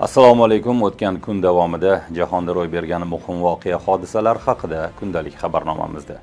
Assalomu alaykum. O'tgan kun davomida jahonda ro'y bergan muhim voqea hodisalar haqida kundalik xabarnomamizda.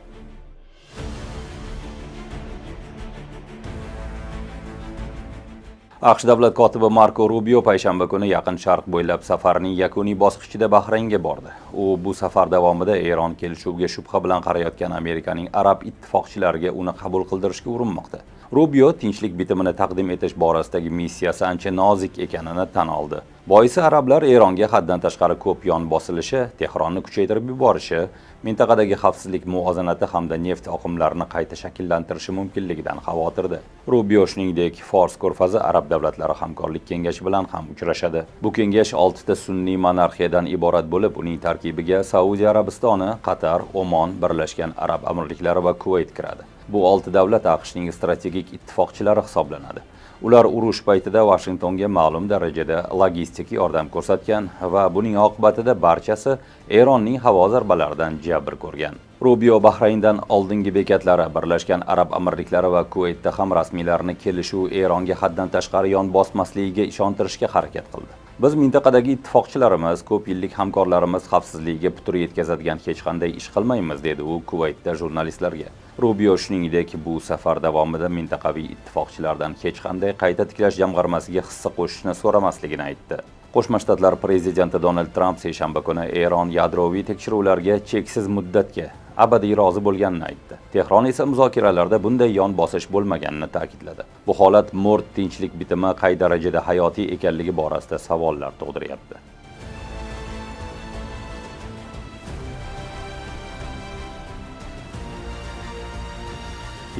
AQSh davlat kotibi Marko Rubio payshanba kuni Yaqin Sharq bo'ylab safarining yakuniy bosqichida Bahraynga bordi. U bu safar davomida Eron kelishuviga shubha bilan qarayotgan Amerikaning arab ittifoqchilariga uni qabul qildirishga urinmoqda. Rubio tinchlik bitimini taqdim etish borasidagi missiyasi ancha nozik ekanini tan oldi. Boisi arablar Eronga haddan tashqari ko'p yon bosilishi, Tehronni kuchaytirib yuborishi, mintaqadagi xavfsizlik muvozanati hamda neft oqimlarini qayta shakllantirishi mumkinligidan xavotirda. Rubio shuningdek Fors ko'rfazi arab davlatlari hamkorlik kengashi bilan ham uchrashadi. Bu kengash 6 ta sunniy monarxiyadan iborat bo'lib, uning tarkibiga Saudiya Arabistoni, Qatar, Omon, Birlashgan Arab Amirliklari va Kuvayt kiradi. Bu 6 davlat AQShning strategik ittifoqchilari hisoblanadi. Ular urush paytida Washingtonga ma'lum darajada logistik yordam ko'rsatgan va buning oqibatida barchasi Eronning havo zarbalaridan jabr ko'rgan. Rubio Bahrayndan oldingi bekatlari Birlashgan Arab Amirliklari va Kuvaytda ham rasmiylarni kelishuv Eronga haddan tashqari yon bosmasligiga ishontirishga harakat qildi. Biz mintaqadagi ittifoqchilarimiz, ko'p yillik hamkorlarimiz xavfsizligiga putur yetkazadigan hech qanday ish qilmaymiz, dedi u Kuvaytda jurnalistlarga. Rubio shuningdek bu safar davomida mintaqaviy ittifoqchilardan hech qanday qayta tiklash jamg'armasiga hissa qo'shishni so'ramasligini aytdi. Qo'shma Shtatlar prezidenti Donald Tramp seshanba kuni Eron yadroviy tekshiruvlarga cheksiz muddatga abadiy rozi bo'lganini aytdi. Tehron esa muzokaralarda bunday yon bosish bo'lmaganini ta'kidladi. Bu holat mo'rt tinchlik bitimi qay darajada hayotiy ekanligi borasida savollar tug'diryapti.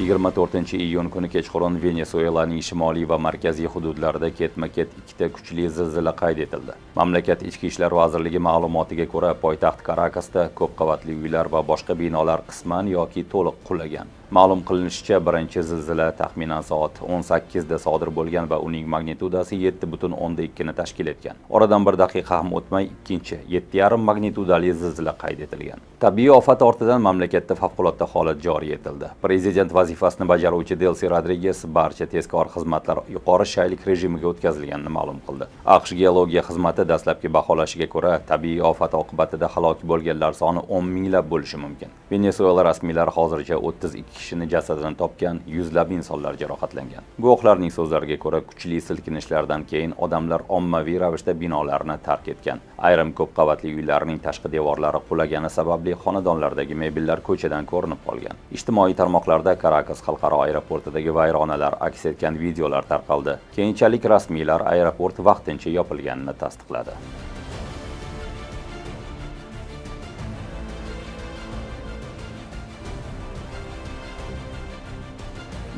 Yigirma 24-iyun kuni kechqurun Venesuelaning shimoliy va markaziy hududlarida ketma-ket ikkita kuchli zilzila qayd etildi. Mamlakat Ichki ishlar vazirligi ma'lumotiga ko'ra, poytaxt Karakasda ko'p qavatli uylar va boshqa binolar qisman yoki to'liq qulagan. Ma'lum qilinishicha, birinchi zilzila taxminan soat 18 da sodir bo'lgan va uning magnitudasi 7.2 ni tashkil etgan. Oradan bir daqiqa ham o'tmay ikkinchi 7,5 magnitudali zilzila qayd etilgan. Tabiiy ofat ortidan mamlakatda favqulodda holat joriy etildi. Prezident vazifasini bajaruvchi Delsi Rodriguez barcha tezkor xizmatlar yuqori shaylik rejimiga o'tkazilganini ma'lum qildi. AQSh geologiya xizmati dastlabki baholashiga ko'ra, tabiiy ofat oqibatida halok bo'lganlar soni 10 minglab bo'lishi mumkin. Venesuela rasmiylari hozircha 32 kishini jasadini topgan, yuzlab insonlar jarohatlangan. Guvohlarning so'zlariga ko'ra, kuchli silkinishlardan keyin odamlar ommaviy ravishda binolarni tark etgan. Ayrim ko'p qavatli uylarning tashqi devorlari qulagani sababli xonadonlardagi mebellar ko'chadan ko'rinib qolgan. Ijtimoiy tarmoqlarda Karakas xalqaro aeroportidagi vayronalar aks etgan videolar tarqaldi. Keyinchalik rasmiylar aeroport vaqtincha yopilganini tasdiqladi.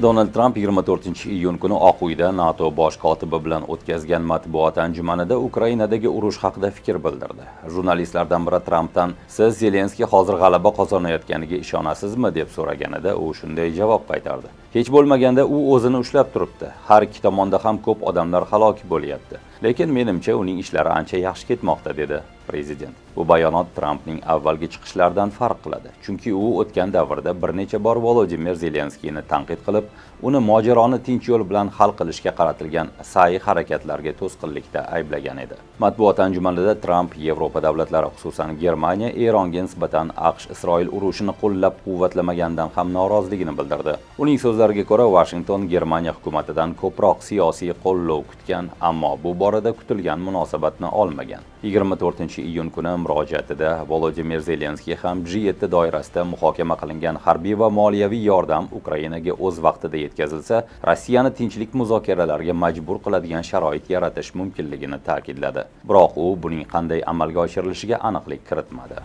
Donald Tramp 24-iyun kuni Oq uyda NATO bosh kotibi bilan o'tkazgan matbuot anjumanida Ukrainadagi urush haqida fikr bildirdi. Jurnalistlardan biri Trampdan "Siz Zelenskiy hozir g'alaba qozonayotganiga ishonasizmi?" deb so'raganida u shunday javob qaytardi. Hech bo'lmaganda u o'zini ushlab turibdi. Har ikki tomonda ham ko'p odamlar halok bo'lyapti. Lekin menimcha uning ishlari ancha yaxshi ketmoqda, dedi prezident. Bu bayonot Trampning avvalgi chiqishlaridan farq qiladi. Chunki u o'tgan davrda bir necha bor Volodimir Zelenskiyni tanqid qilib, uni mojaroni tinch yo'l bilan hal qilishga qaratilgan sa'y harakatlarga to'sqinlikda ayblagan edi. Matbuot anjumanida Tramp Yevropa davlatlari, xususan Germaniya, Eronga nisbatan AQSh Isroil urushini qo'llab-quvvatlamaganidan ham noroziligini bildirdi. Uning so'zlariga ko'ra, Washington Germaniya hukumatidan ko'proq siyosiy qo'llov kutgan, ammo bu borada kutilgan munosabatni olmagan. 24-iyun kuni murojaatida Volodimir Zelenskiy ham G7 doirasida muhokama qilingan harbiy va moliyaviy yordam Ukrainaga o'z vaqtida yetkazilsa, Rossiyani tinchlik muzokaralariga majbur qiladigan sharoit yaratish mumkinligini ta'kidladi. Biroq u buning qanday amalga oshirilishiga aniqlik kiritmadi.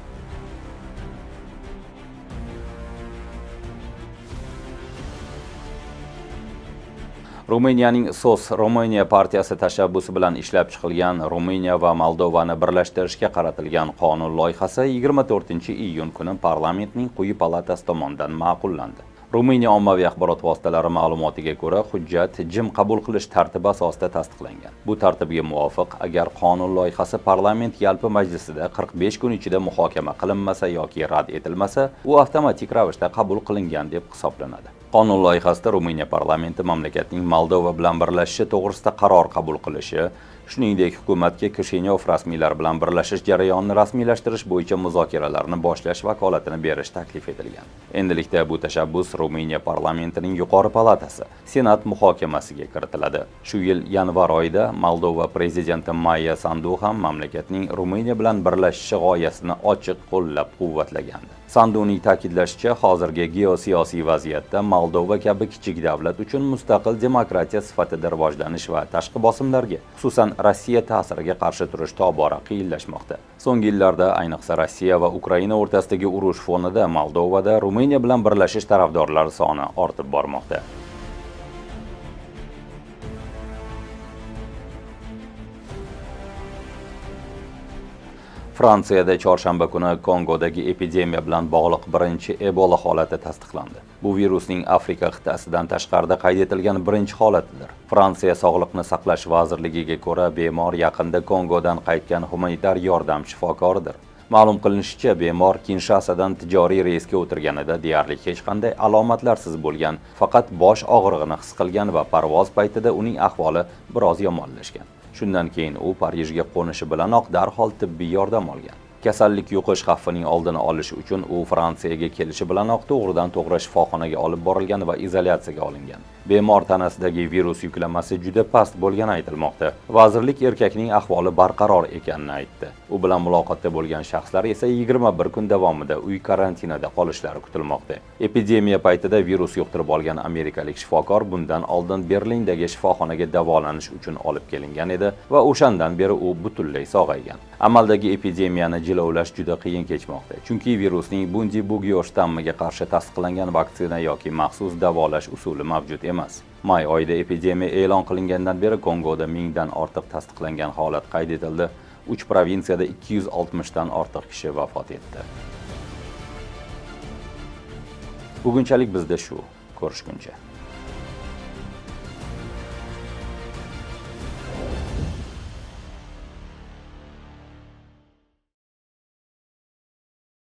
Ruminiyaning SOS Ruminiya partiyasi tashabbusi bilan ishlab chiqilgan Ruminiya va Moldovani birlashtirishga qaratilgan qonun loyihasi 24-iyun kuni parlamentning quyi palatasi tomonidan ma'qullandi. Ruminiya ommaviy axborot vositalari ma'lumotiga ko'ra, hujjat jim qabul qilish tartibi asosida tasdiqlangan. Bu tartibga muvofiq, agar qonun loyihasi parlament yalpi majlisida 45 kun ichida muhokama qilinmasa yoki rad etilmasa, u avtomatik ravishda qabul qilingan deb hisoblanadi. Qonun loyihasida Ruminiya parlamenti mamlakatning Moldova bilan birlashishi to'g'risida qaror qabul qilishi, Shuningdek, hukumatga Kishinyov rasmiylar bilan birlashish jarayonini rasmiylashtirish bo'yicha muzokaralarni boshlash vakolatini berish taklif etilgan. Endilikda bu tashabbus Ruminiya parlamentining yuqori palatasi Senat muhokamasiga kiritiladi. Shu yil yanvar oyida Moldova prezidenti Maya Sandu ham mamlakatning Ruminiya bilan birlashishi g'oyasini ochiq qo'llab-quvvatlagandi. Sanduning ta'kidlashicha, hozirgi geosiyosiy vaziyatda Moldova kabi kichik davlat uchun mustaqil demokratiya sifatida rivojlanish va tashqi bosimlarga, xususan Rossiya ta'siriga qarshi turish tobora qiyinlashmoqda. So'nggi yillarda ayniqsa Rossiya va Ukraina o'rtasidagi urush fonida Moldovada Ruminiya bilan birlashish tarafdorlari soni ortib bormoqda. Fransiyada chorshanba kuni Kongodagi epidemiya bilan bog'liq birinchi Ebola holati tasdiqlandi. Bu virusning Afrika qit'asidan tashqarida qayd etilgan birinchi holatidir. Fransiya Sog'liqni saqlash vazirligiga ko'ra, bemor yaqinda Kongodan qaytgan humanitar yordam shifokoridir. Ma'lum qilinishicha, bemor Kinshasadan tijoriy reysga o'tirganida deyarli hech qanday alomatlarsiz bo'lgan, faqat bosh og'rig'ini his qilgan va parvoz paytida uning ahvoli biroz yomonlashgan. Shundan keyin u Parijga qo'nishi bilanoq darhol tibbiy yordam olgan. Kasallik yuqish xavfining oldini olish uchun u Fransiyaga kelishi bilanoq to'g'ridan-to'g'ri shifoxonaga olib borilgan va izolyatsiyaga olingan. Bemor tanasidagi virus yuklamasi juda past bo'lgani aytilmoqda. Vazirlik erkakning ahvoli barqaror ekanini aytdi. U bilan muloqotda bo'lgan shaxslar esa 21 kun davomida uy karantinida qolishlari kutilmoqda. Epidemiya paytida virus yuqtirib olgan amerikalik shifokor bundan oldin Berlindagi shifoxonaga davolanish uchun olib kelingan edi va o'shandan beri u butunlay sog'aygan. Amaldagi epidemiyani jilovlash juda qiyin kechmoqda, chunki virusning Bundibugyo shtammiga qarshi tasdiqlangan vaksina yoki maxsus davolash usuli mavjud emas. May oyida epidemiya e'lon qilingandan beri Kongoda 1000 dan ortiq tasdiqlangan holat qayd etildi. 3 provinsiyada 260 dan ortiq kishi vafot etdi. Bugunchalik bizda shu. Ko'rishguncha.